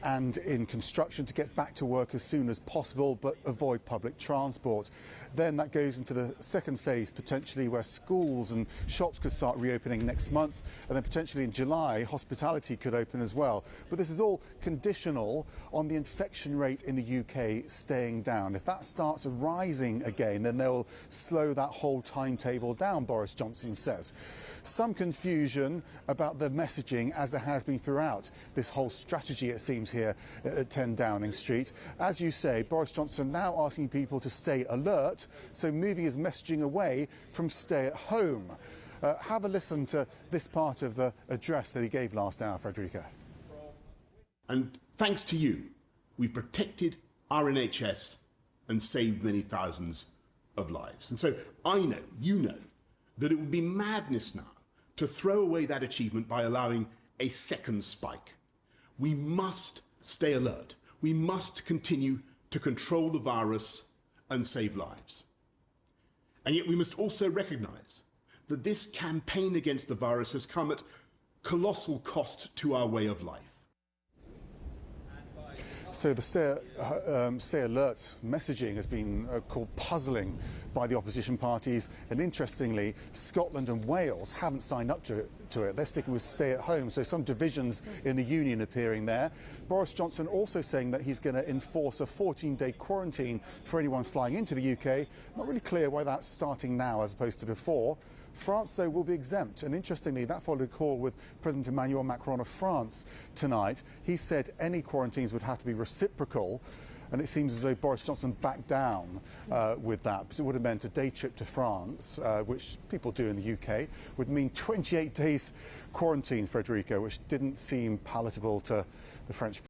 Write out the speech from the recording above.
and in construction to get back to work as soon as possible, but avoid public transport. Then that goes into the second phase, potentially, where schools and shops could start reopening next month, and then potentially in July, hospitality could open as well. But this is all conditional on the infection rate in the UK staying down. If that starts rising again, then they'll slow that whole timetable down, Boris Johnson says. Some confusion about the messaging, as there has been throughout this whole strategy, it seems, here at 10 Downing Street. As you say, Boris Johnson now asking people to stay alert, so moving his messaging away from stay at home. Have a listen to this part of the address that he gave last hour, Frederica. And thanks to you, we've protected our NHS and saved many thousands of lives. And so I know, you know, that it would be madness now to throw away that achievement by allowing a second spike. We must stay alert. We must continue to control the virus and save lives. And yet we must also recognise that this campaign against the virus has come at colossal cost to our way of life. So the stay alert messaging has been called puzzling by the opposition parties, and interestingly, Scotland and Wales haven't signed up to it. They're sticking with stay at home, so some divisions in the union appearing there. Boris Johnson also saying that he's going to enforce a 14-day quarantine for anyone flying into the UK. Not really clear why that's starting now as opposed to before. France, though, will be exempt, and interestingly, that followed a call with President Emmanuel Macron of France tonight. He said any quarantines would have to be reciprocal, and it seems as though Boris Johnson backed down with that, because it would have meant a day trip to France, which people do in the UK, would mean 28 days quarantine, Frederica, which didn't seem palatable to the French